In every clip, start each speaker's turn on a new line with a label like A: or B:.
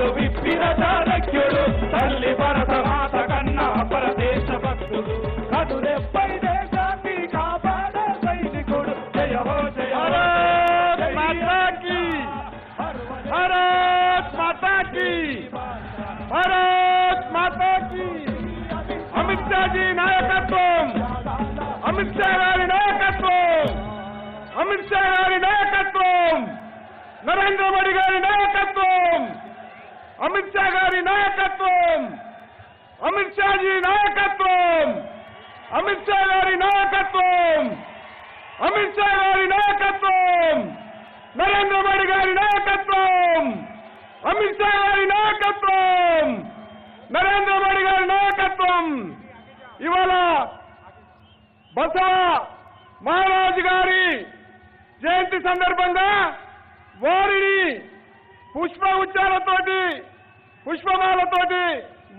A: కన్నులు విప్పిన చాణక్యుడు తల్లి భరత మాత కన్నా పరదేశ భక్తుడు కదులెప్పై దేశాన్ని కాపాడే సైనికుడు జయ హో జయ
B: भारत माता की भारत माता की अमित शाह जी नायकत्व अमित शाह गारी नायकत्व अमित शाह गारी नायकत्व नरेंद्र मोदी गारी नायकत्व अमित शाह गारी नायकत्व अमित शाह जी नायकत्व अमित शाह गारी नायकत्व अमित शाह गारी नायकत्व नरेंद्र मोदी गारी नायकत्व अमित शाह गारी नायकत्व नरेंद्र मोदी गारी नायकत्व इवाल बसव महाराज गारी जयंती संदर्भंगा वारिनी पुष्पगुच्चालतोटी पुष्पमालतोटी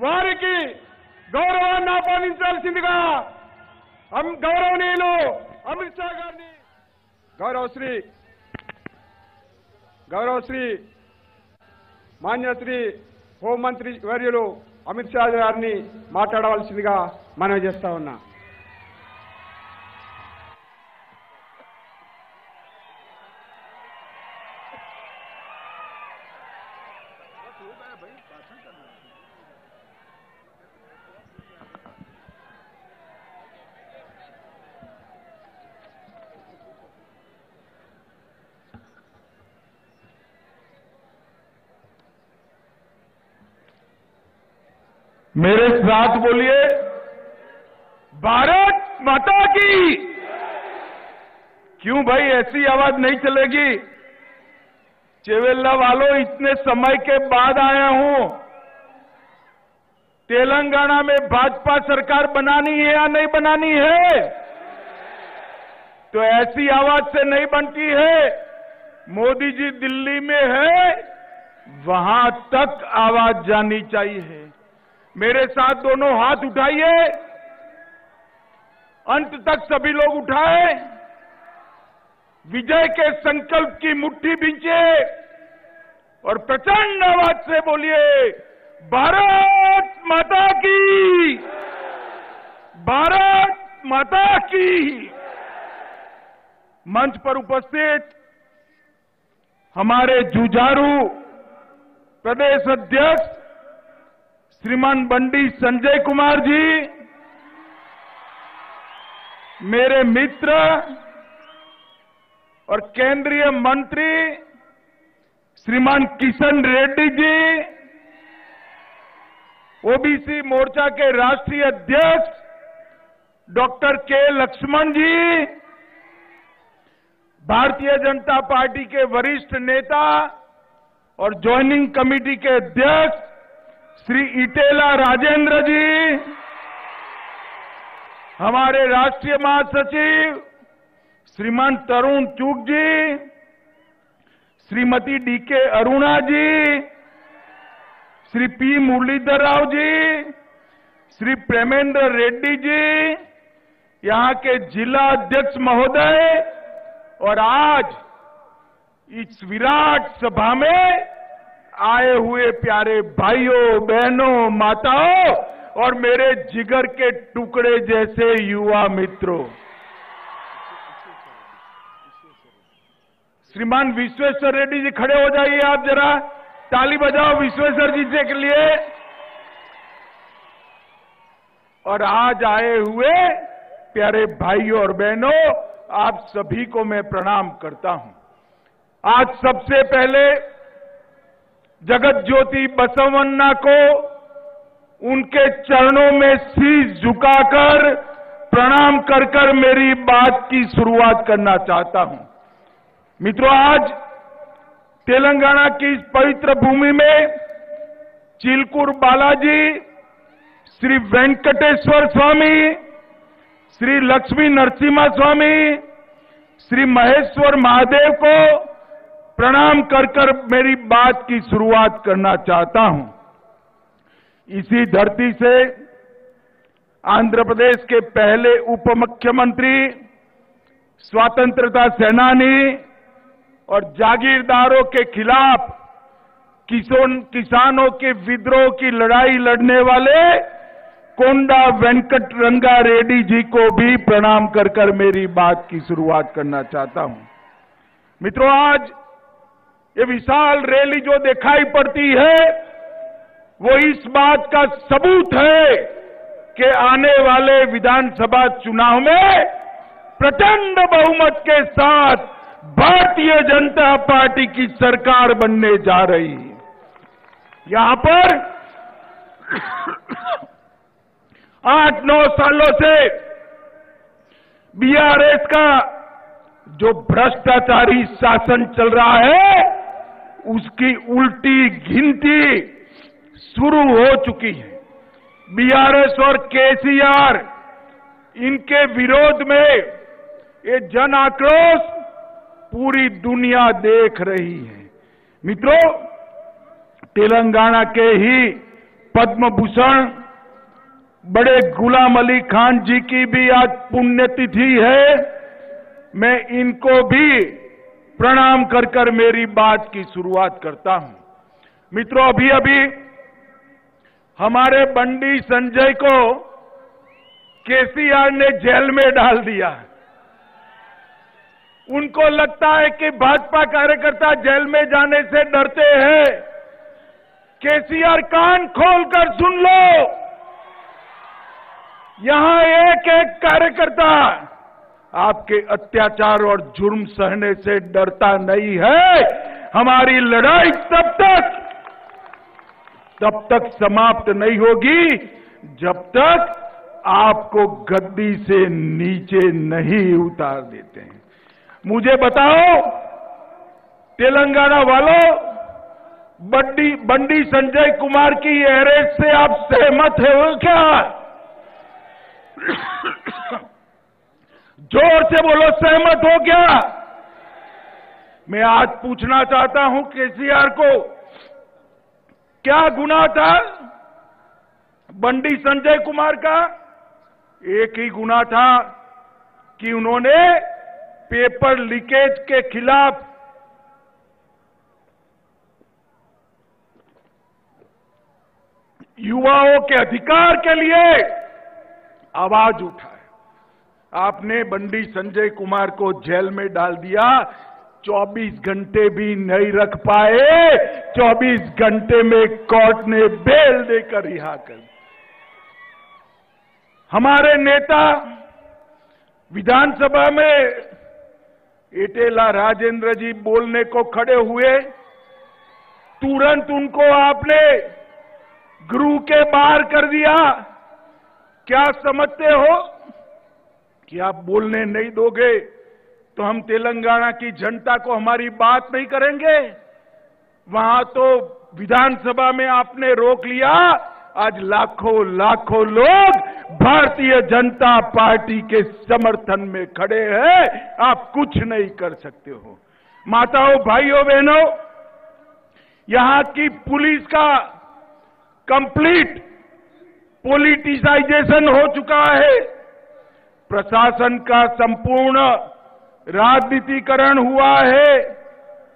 B: वारिकी गौरवाన్ని ఆపాదించాల్సిందిగా గౌరవనీయులు అమిత్ షా గారిని గౌరవశ్రీ మాన్యశ్రీ హోంమంత్రి వర్యులు అమిత్ షా గారిని మాట్లాడవలసిందిగా మనవి చేస్తా ఉన్నా.
C: मेरे साथ बोलिए, भारत माता की। क्यों भाई ऐसी आवाज नहीं चलेगी? चेवेल्ला वालों, इतने समय के बाद आया हूं। तेलंगाना में भाजपा सरकार बनानी है या नहीं बनानी है? तो ऐसी आवाज से नहीं बनती है। मोदी जी दिल्ली में है, वहां तक आवाज जानी चाहिए। मेरे साथ दोनों हाथ उठाइए, अंत तक सभी लोग उठाए, विजय के संकल्प की मुट्ठी बींचे और प्रचंड आवाज से बोलिए, भारत माता की, भारत माता की। मंच पर उपस्थित हमारे जुझारू प्रदेश अध्यक्ष श्रीमान बंडी संजय कुमार जी, मेरे मित्र और केंद्रीय मंत्री श्रीमान किशन रेड्डी जी, ओबीसी मोर्चा के राष्ट्रीय अध्यक्ष डॉक्टर के लक्ष्मण जी, भारतीय जनता पार्टी के वरिष्ठ नेता और ज्वाइनिंग कमेटी के अध्यक्ष श्री इटेला राजेंद्र जी, हमारे राष्ट्रीय महासचिव श्रीमान तरुण चूक जी, श्रीमती डीके अरुणा जी, श्री पी मुरलीधर राव जी, श्री प्रेमेंद्र रेड्डी जी, यहां के जिला अध्यक्ष महोदय, और आज इस विराट सभा में आए हुए प्यारे भाइयों, बहनों, माताओं और मेरे जिगर के टुकड़े जैसे युवा मित्रों। श्रीमान विश्वेश्वर रेड्डी जी खड़े हो जाइए, आप जरा ताली बजाओ विश्वेश्वर जी के लिए। और आज आए हुए प्यारे भाइयों और बहनों, आप सभी को मैं प्रणाम करता हूं। आज सबसे पहले जगत ज्योति बसवन्ना को उनके चरणों में शीश झुकाकर प्रणाम कर कर मेरी बात की शुरुआत करना चाहता हूं। मित्रों, आज तेलंगाना की इस पवित्र भूमि में चिलकूर बालाजी, श्री वेंकटेश्वर स्वामी, श्री लक्ष्मी नरसिम्हा स्वामी, श्री महेश्वर महादेव को प्रणाम कर कर मेरी बात की शुरुआत करना चाहता हूं। इसी धरती से आंध्र प्रदेश के पहले उप मुख्यमंत्री, स्वतंत्रता सेनानी और जागीरदारों के खिलाफ किसानों के विद्रोह की लड़ाई लड़ने वाले कोंडा वेंकट रंगा रेड्डी जी को भी प्रणाम कर कर मेरी बात की शुरुआत करना चाहता हूं। मित्रों, आज ये विशाल रैली जो दिखाई पड़ती है वो इस बात का सबूत है कि आने वाले विधानसभा चुनाव में प्रचंड बहुमत के साथ भारतीय जनता पार्टी की सरकार बनने जा रही है। यहां पर 8-9 सालों से बीआरएस का जो भ्रष्टाचारी शासन चल रहा है उसकी उल्टी गिनती शुरू हो चुकी है। बीआरएस और केसीआर इनके विरोध में ये जन आक्रोश पूरी दुनिया देख रही है। मित्रों, तेलंगाना के ही पद्म भूषण बड़े गुलाम अली खान जी की भी आज पुण्यतिथि है। मैं इनको भी प्रणाम कर कर मेरी बात की शुरुआत करता हूं। मित्रों, अभी अभी हमारे बंडी संजय को केसीआर ने जेल में डाल दिया। उनको लगता है कि भाजपा कार्यकर्ता जेल में जाने से डरते हैं। केसीआर, कान खोलकर सुन लो, यहां एक एक कार्यकर्ता आपके अत्याचार और जुर्म सहने से डरता नहीं है। हमारी लड़ाई तब तक समाप्त नहीं होगी जब तक आपको गद्दी से नीचे नहीं उतार देते हैं। मुझे बताओ, तेलंगाना वालों, बंडी संजय कुमार की अरेस्ट से आप सहमत हो क्या? जोर से बोलो, सहमत हो क्या? मैं आज पूछना चाहता हूं केसीआर को, क्या गुनाह था बंडी संजय कुमार का? एक ही गुनाह था कि उन्होंने पेपर लीकेज के खिलाफ युवाओं के अधिकार के लिए आवाज उठाई। आपने बंडी संजय कुमार को जेल में डाल दिया, 24 घंटे भी नहीं रख पाए। 24 घंटे में कोर्ट ने बेल देकर रिहा कर दिया। हमारे नेता विधानसभा में एटेला राजेंद्र जी बोलने को खड़े हुए, तुरंत उनको आपने गृह के बाहर कर दिया। क्या समझते हो कि आप बोलने नहीं दोगे तो हम तेलंगाना की जनता को हमारी बात नहीं करेंगे? वहां तो विधानसभा में आपने रोक लिया। आज लाखों लाखों लोग भारतीय जनता पार्टी के समर्थन में खड़े हैं। आप कुछ नहीं कर सकते हो। माताओं, भाइयों, बहनों, यहां की पुलिस का कंप्लीट पॉलिटिसाइजेशन हो चुका है। प्रशासन का संपूर्ण राजनीतिकरण हुआ है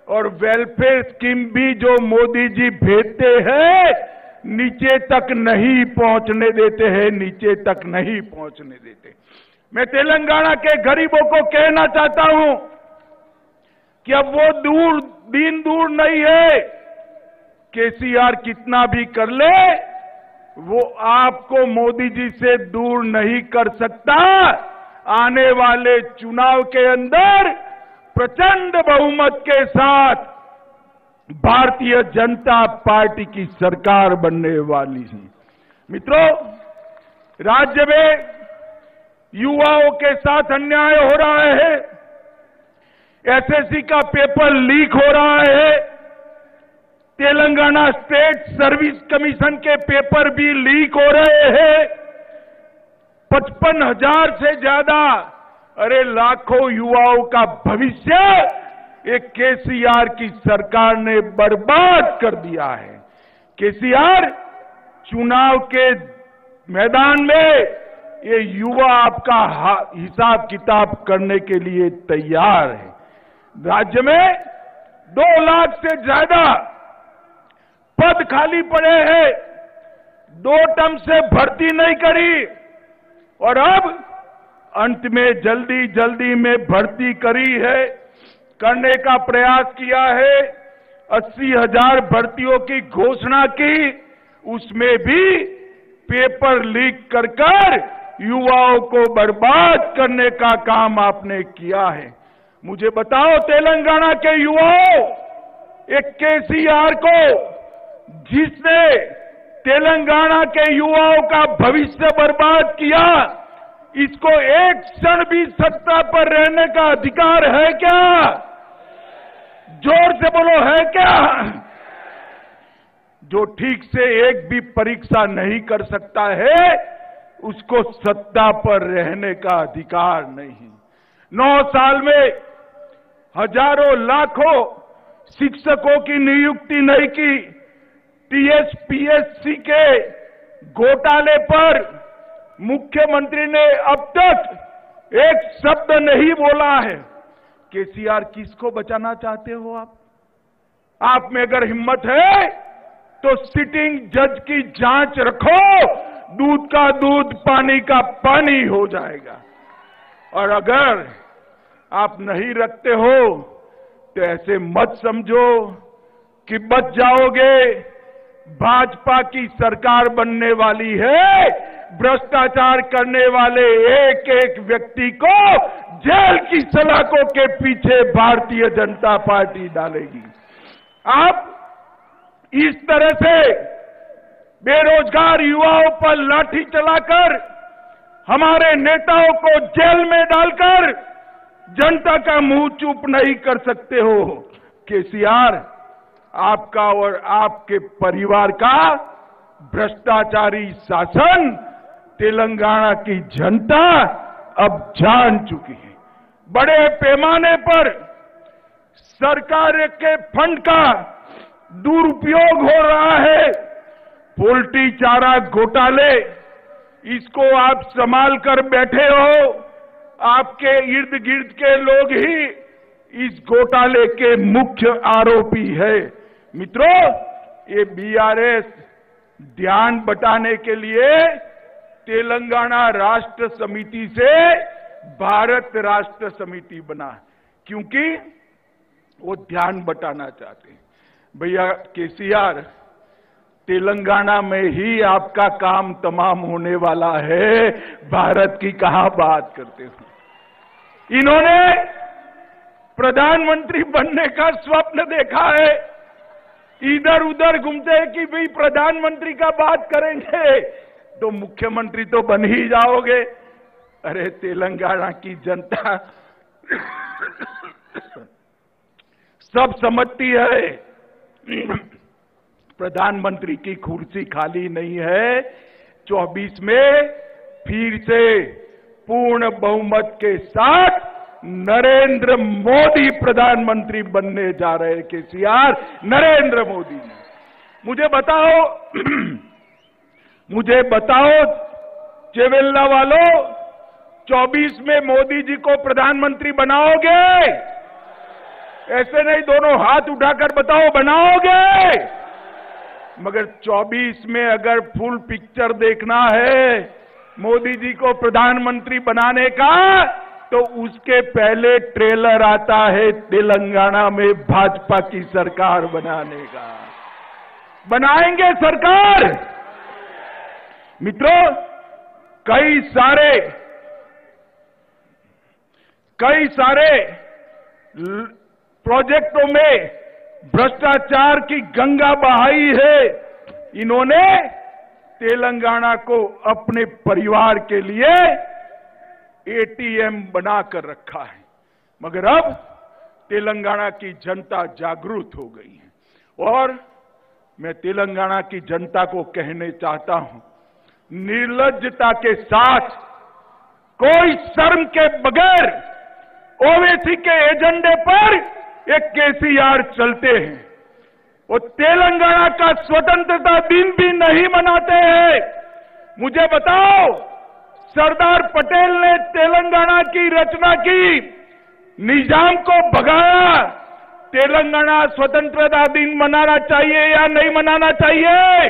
C: और वेलफेयर स्कीम भी जो मोदी जी भेजते हैं नीचे तक नहीं पहुंचने देते हैं, नीचे तक नहीं पहुंचने देते। मैं तेलंगाना के गरीबों को कहना चाहता हूं कि अब वो दिन दूर नहीं है। केसीआर कितना भी कर ले, वो आपको मोदी जी से दूर नहीं कर सकता। आने वाले चुनाव के अंदर प्रचंड बहुमत के साथ भारतीय जनता पार्टी की सरकार बनने वाली है। मित्रों, राज्य में युवाओं के साथ अन्याय हो रहा है। एसएससी का पेपर लीक हो रहा है। तेलंगाना स्टेट सर्विस कमीशन के पेपर भी लीक हो रहे हैं। 55,000 से ज्यादा, अरे लाखों युवाओं का भविष्य एक केसीआर की सरकार ने बर्बाद कर दिया है। केसीआर, चुनाव के मैदान में ये युवा आपका हिसाब किताब करने के लिए तैयार है। राज्य में 2 लाख से ज्यादा पद खाली पड़े हैं, 2 टर्म से भर्ती नहीं करी और अब अंत में जल्दी जल्दी में भर्ती करी है, करने का प्रयास किया है। 80,000 भर्तियों की घोषणा की, उसमें भी पेपर लीक कर युवाओं को बर्बाद करने का काम आपने किया है। मुझे बताओ, तेलंगाना के युवाओं, एक केसीआर को, जिसने तेलंगाना के युवाओं का भविष्य बर्बाद किया, इसको एक क्षण भी सत्ता पर रहने का अधिकार है क्या? जोर से बोलो, है क्या? जो ठीक से एक भी परीक्षा नहीं कर सकता है, उसको सत्ता पर रहने का अधिकार नहीं। 9 साल में हजारों लाखों शिक्षकों की नियुक्ति नहीं की। टीएसपीएससी के घोटाले पर मुख्यमंत्री ने अब तक एक शब्द नहीं बोला है। केसीआर, किसको बचाना चाहते हो आप में अगर हिम्मत है तो सिटिंग जज की जांच रखो, दूध का दूध पानी का पानी हो जाएगा। और अगर आप नहीं रखते हो तो ऐसे मत समझो कि बच जाओगे। भाजपा की सरकार बनने वाली है, भ्रष्टाचार करने वाले एक एक व्यक्ति को जेल की सलाखों के पीछे भारतीय जनता पार्टी डालेगी। आप इस तरह से बेरोजगार युवाओं पर लाठी चलाकर, हमारे नेताओं को जेल में डालकर जनता का मुंह चुप नहीं कर सकते हो। केसीआर, आपका और आपके परिवार का भ्रष्टाचारी शासन तेलंगाना की जनता अब जान चुकी है। बड़े पैमाने पर सरकार के फंड का दुरुपयोग हो रहा है। पोल्ट्री चारा घोटाले, इसको आप संभाल कर बैठे हो। आपके इर्द गिर्द के लोग ही इस घोटाले के मुख्य आरोपी है। मित्रों, ये बीआरएस ध्यान बटाने के लिए तेलंगाना राष्ट्र समिति से भारत राष्ट्र समिति बना, क्योंकि वो ध्यान बटाना चाहते हैं। भैया केसीआर, तेलंगाना में ही आपका काम तमाम होने वाला है, भारत की कहां बात करते हो। इन्होंने प्रधानमंत्री बनने का स्वप्न देखा है, इधर उधर घूमते हैं कि भाई प्रधानमंत्री का बात करेंगे तो मुख्यमंत्री तो बन ही जाओगे। अरे तेलंगाना की जनता सब समझती है, प्रधानमंत्री की कुर्सी खाली नहीं है। 24 में फिर से पूर्ण बहुमत के साथ नरेंद्र मोदी प्रधानमंत्री बनने जा रहे हैं। केसीआर, नरेंद्र मोदी ने मुझे बताओ चेवेल्ला वालों, 24 में मोदी जी को प्रधानमंत्री बनाओगे? ऐसे नहीं, दोनों हाथ उठाकर बताओ, बनाओगे? मगर 24 में अगर फुल पिक्चर देखना है मोदी जी को प्रधानमंत्री बनाने का, तो उसके पहले ट्रेलर आता है तेलंगाना में भाजपा की सरकार बनाने का। बनाएंगे सरकार? मित्रों, कई सारे प्रोजेक्टों में भ्रष्टाचार की गंगा बहाई है। इन्होंने तेलंगाना को अपने परिवार के लिए एटीएम बनाकर रखा है। मगर अब तेलंगाना की जनता जागरूक हो गई है और मैं तेलंगाना की जनता को कहने चाहता हूं, निर्लज्जता के साथ, कोई शर्म के बगैर ओवैसी के एजेंडे पर एक केसीआर चलते हैं। वो तेलंगाना का स्वतंत्रता दिन भी नहीं मनाते हैं। मुझे बताओ, सरदार पटेल ने तेलंगाना की रचना की, निजाम को भगाया, तेलंगाना स्वतंत्रता दिन मनाना चाहिए या नहीं मनाना चाहिए?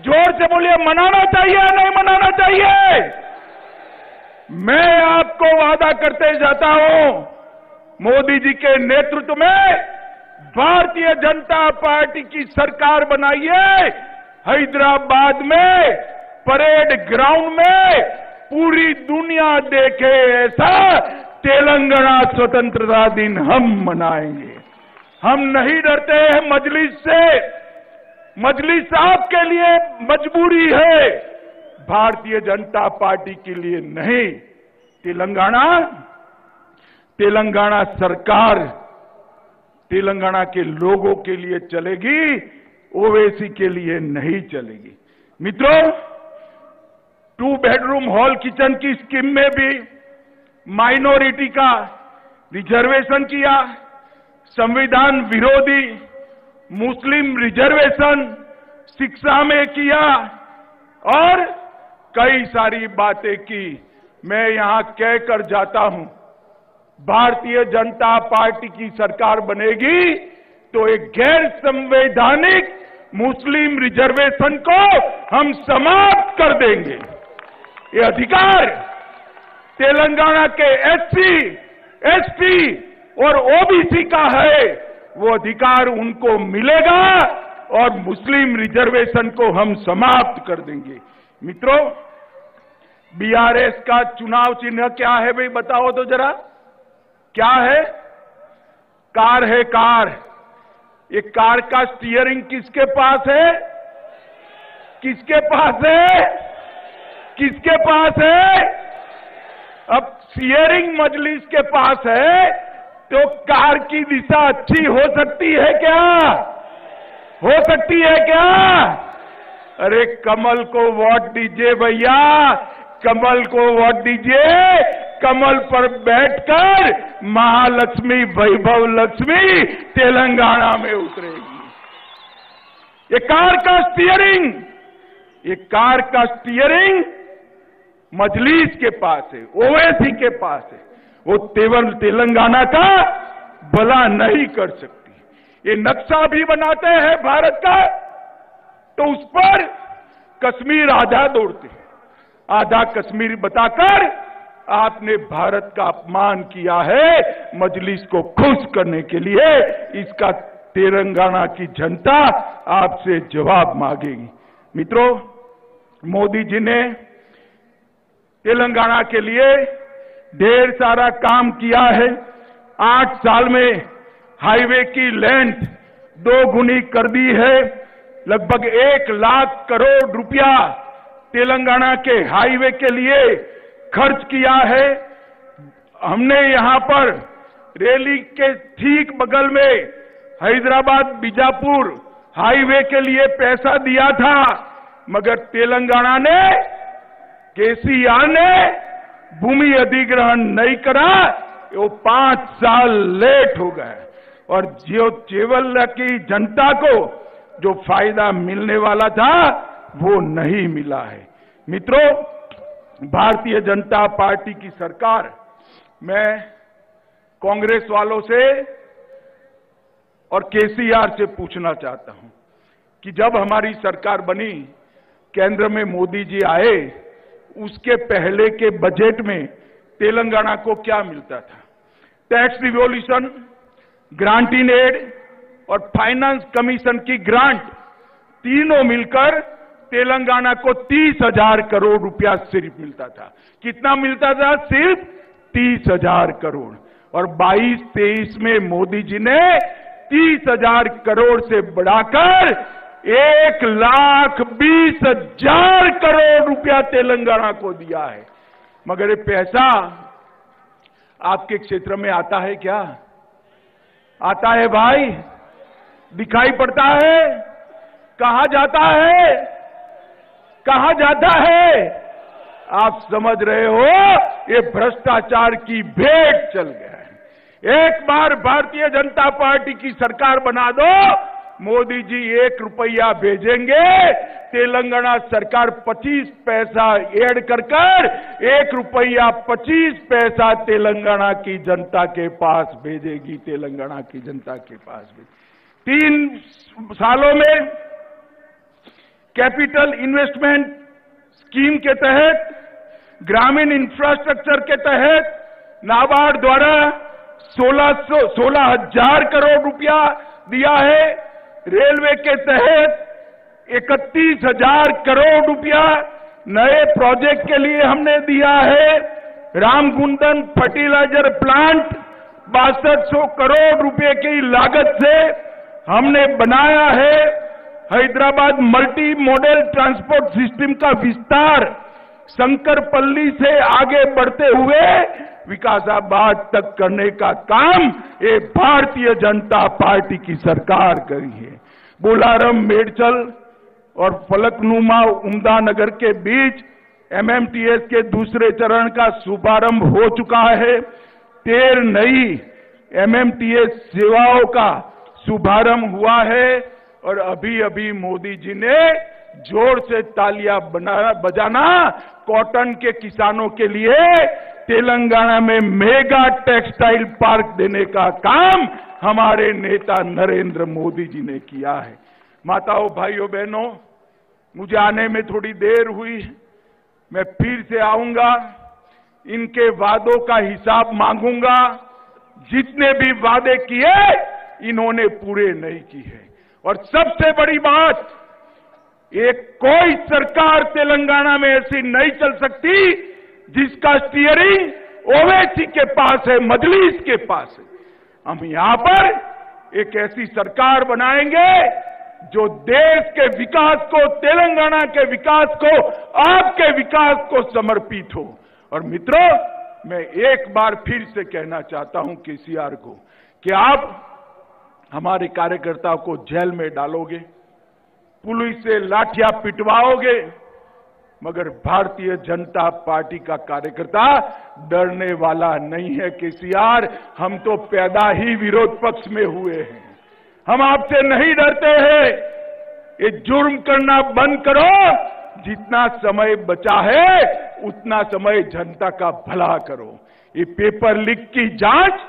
C: जोर से बोलिए, मनाना चाहिए या नहीं मनाना चाहिए? मैं आपको वादा करते जाता हूं, मोदी जी के नेतृत्व में भारतीय जनता पार्टी की सरकार बनाइए। हैदराबाद में परेड ग्राउंड में पूरी दुनिया देखे ऐसा तेलंगाना स्वतंत्रता दिन हम मनाएंगे। हम नहीं डरते हैं मजलिस से। मजलिस आपके लिए मजबूरी है, भारतीय जनता पार्टी के लिए नहीं। तेलंगाना सरकार तेलंगाना के लोगों के लिए चलेगी, ओवैसी के लिए नहीं चलेगी। मित्रों, 2 बेडरूम हॉल किचन की स्कीम में भी माइनॉरिटी का रिजर्वेशन किया, संविधान विरोधी मुस्लिम रिजर्वेशन शिक्षा में किया और कई सारी बातें की। मैं यहां कहकर जाता हूं, भारतीय जनता पार्टी की सरकार बनेगी तो एक गैर संवैधानिक मुस्लिम रिजर्वेशन को हम समाप्त कर देंगे। ये अधिकार तेलंगाना के एससी, एसटी और ओबीसी का है, वो अधिकार उनको मिलेगा और मुस्लिम रिजर्वेशन को हम समाप्त कर देंगे। मित्रों, बीआरएस का चुनाव चिन्ह क्या है भाई, बताओ तो जरा, क्या है? कार है, कार। ये कार का स्टीयरिंग किसके पास है? किसके पास है? किसके पास है? अब स्टीयरिंग मजलिस के पास है तो कार की दिशा अच्छी हो सकती है क्या? हो सकती है क्या? अरे कमल को वोट दीजिए भैया, कमल को वोट दीजिए। कमल पर बैठकर महालक्ष्मी, वैभव लक्ष्मी तेलंगाना में उतरेगी। ये कार का स्टीयरिंग, ये कार का स्टीयरिंग मजलिस के पास है, ओवैसी के पास है। वो तेलंगाना का भला नहीं कर सकती। ये नक्शा भी बनाते हैं भारत का तो उस पर कश्मीर आधा दौड़ते, आधा कश्मीर बताकर आपने भारत का अपमान किया है। मजलिस को खुश करने के लिए इसका तेलंगाना की जनता आपसे जवाब मांगेगी। मित्रों, मोदी जी ने तेलंगाना के लिए ढेर सारा काम किया है। 8 साल में हाईवे की लेंथ 2 गुनी कर दी है। लगभग 1 लाख करोड़ रुपया तेलंगाना के हाईवे के लिए खर्च किया है। हमने यहां पर रैली के ठीक बगल में हैदराबाद बीजापुर हाईवे के लिए पैसा दिया था, मगर तेलंगाना ने, केसीआर ने भूमि अधिग्रहण नहीं करा। वो 5 साल लेट हो गए और जो केवल की जनता को जो फायदा मिलने वाला था वो नहीं मिला है। मित्रों, भारतीय जनता पार्टी की सरकार, मैं कांग्रेस वालों से और केसीआर से पूछना चाहता हूं कि जब हमारी सरकार बनी, केंद्र में मोदी जी आए, उसके पहले के बजट में तेलंगाना को क्या मिलता था? Tax revolution, grant in aid और फाइनेंस कमीशन की ग्रांट, तीनों मिलकर तेलंगाना को 30,000 करोड़ रुपया सिर्फ मिलता था। कितना मिलता था? सिर्फ 30,000 करोड़। और 22-23 में मोदी जी ने 30,000 करोड़ से बढ़ाकर 1,20,000 करोड़ रुपया तेलंगाना को दिया है। मगर ये पैसा आपके क्षेत्र में आता है क्या? आता है भाई? दिखाई पड़ता है? कहां जाता है? कहां जाता है? आप समझ रहे हो, ये भ्रष्टाचार की भेंट चल गया है। एक बार भारतीय जनता पार्टी की सरकार बना दो, मोदी जी 1 रुपया भेजेंगे, तेलंगाना सरकार 25 पैसा ऐड कर 1 रुपया 25 पैसा तेलंगाना की जनता के पास भेजेगी। तेलंगाना की जनता के पास भेजेगी। 3 सालों में कैपिटल इन्वेस्टमेंट स्कीम के तहत, ग्रामीण इंफ्रास्ट्रक्चर के तहत नाबार्ड द्वारा 16,000 करोड़ रुपया दिया है। रेलवे के तहत 31,000 करोड़ रुपया नए प्रोजेक्ट के लिए हमने दिया है। रामगुंडम फर्टिलाइजर प्लांट 6200 करोड़ रुपए की लागत से हमने बनाया है। Hyderabad multi modal transport system का विस्तार शंकरपल्ली से आगे बढ़ते हुए विकासाबाद तक करने का काम ये भारतीय जनता पार्टी की सरकार करी है। बोलारम, मेडचल और फलकनुमा उम्दा नगर के बीच एमएमटीएस के दूसरे चरण का शुभारंभ हो चुका है। 13 नई एमएमटीएस सेवाओं का शुभारंभ हुआ है और अभी अभी मोदी जी ने जोर से तालियां बजाना कॉटन के किसानों के लिए तेलंगाना में मेगा टेक्सटाइल पार्क देने का काम हमारे नेता नरेंद्र मोदी जी ने किया है। माताओं, भाइयों, बहनों, मुझे आने में थोड़ी देर हुई, मैं फिर से आऊंगा, इनके वादों का हिसाब मांगूंगा। जितने भी वादे किए इन्होंने पूरे नहीं किए। और सबसे बड़ी बात, एक कोई सरकार तेलंगाना में ऐसी नहीं चल सकती जिसका स्टीयरिंग ओवैसी के पास है, मजलिस के पास है। हम यहां पर एक ऐसी सरकार बनाएंगे जो देश के विकास को, तेलंगाना के विकास को, आपके विकास को समर्पित हो। और मित्रों, मैं एक बार फिर से कहना चाहता हूं केसीआर को कि आप हमारे कार्यकर्ताओं को जेल में डालोगे, पुलिस से लाठियां पिटवाओगे, मगर भारतीय जनता पार्टी का कार्यकर्ता डरने वाला नहीं है। केसीआर, हम तो पैदा ही विरोध पक्ष में हुए हैं, हम आपसे नहीं डरते हैं। ये जुर्म करना बंद करो, जितना समय बचा है उतना समय जनता का भला करो। ये पेपर लीक की जांच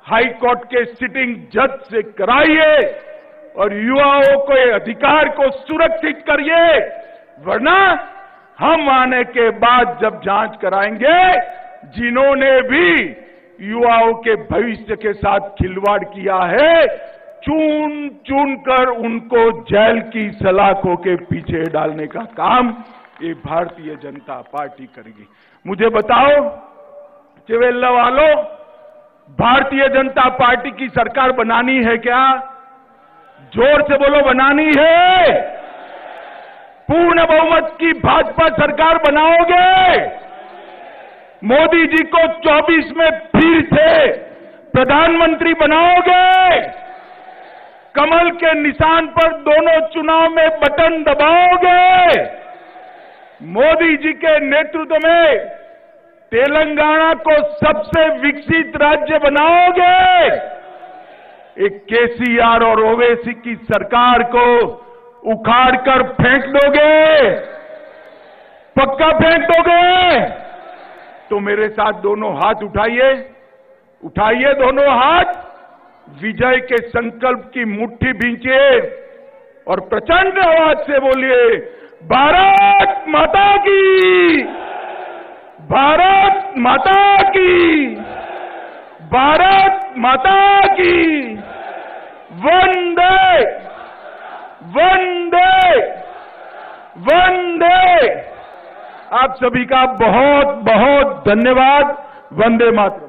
C: हाई कोर्ट के सिटिंग जज से कराइए और युवाओं के अधिकार को सुरक्षित करिए, वरना हम आने के बाद जब जांच कराएंगे, जिन्होंने भी युवाओं के भविष्य के साथ खिलवाड़ किया है, चुन चुन कर उनको जेल की सलाखों के पीछे डालने का काम ये भारतीय जनता पार्टी करेगी। मुझे बताओ चिवेल्ला वालों, भारतीय जनता पार्टी की सरकार बनानी है क्या? जोर से बोलो, बनानी है? पूर्ण बहुमत की भाजपा सरकार बनाओगे? मोदी जी को 24 में फिर से प्रधानमंत्री बनाओगे? कमल के निशान पर दोनों चुनाव में बटन दबाओगे? मोदी जी के नेतृत्व में तेलंगाना को सबसे विकसित राज्य बनाओगे? एक केसीआर और ओवैसी की सरकार को उखाड़कर फेंक दोगे? पक्का फेंक दोगे? तो मेरे साथ दोनों हाथ उठाइए, उठाइए दोनों हाथ, विजय के संकल्प की मुट्ठी भींचिए और प्रचंड आवाज से बोलिए, भारत माता की, भारत माता की, भारत माता की, वंदे वंदे वंदे। आप सभी का बहुत बहुत धन्यवाद। Vande Mataram.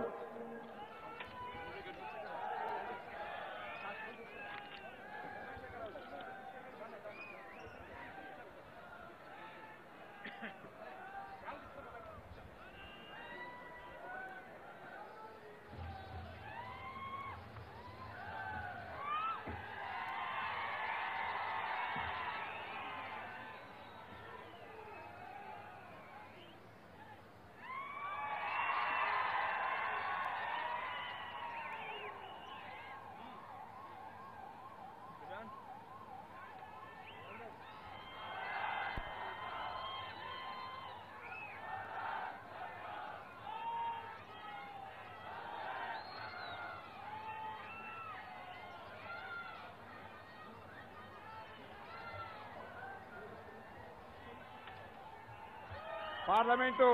B: Parliament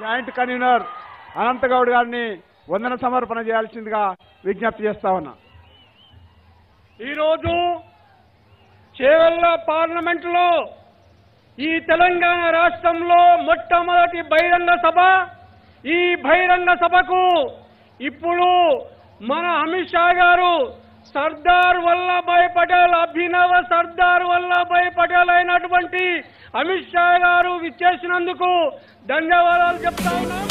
B: joint convener అనంతగౌడ్ గారిని వందన సమర్పణ చేయాల్సిందిగా విజ్ఞప్తి చేస్తా ఉన్నా.
D: ఈరోజు చేవెళ్ల పార్లమెంటులో ఈ తెలంగాణ రాష్ట్రంలో మొట్టమొదటి బహిరంగ సభ. ఈ బహిరంగ సభకు ఇప్పుడు మన అమిత్ షా గారు సర్దార్ వల్లభాయ్ పటేల్, అభినవ సర్దార్ వల్లభాయ్ పటేల్ అయినటువంటి అమిత్ షా గారు విచ్చేసినందుకు ధన్యవాదాలు చెప్తా ఉన్నాం.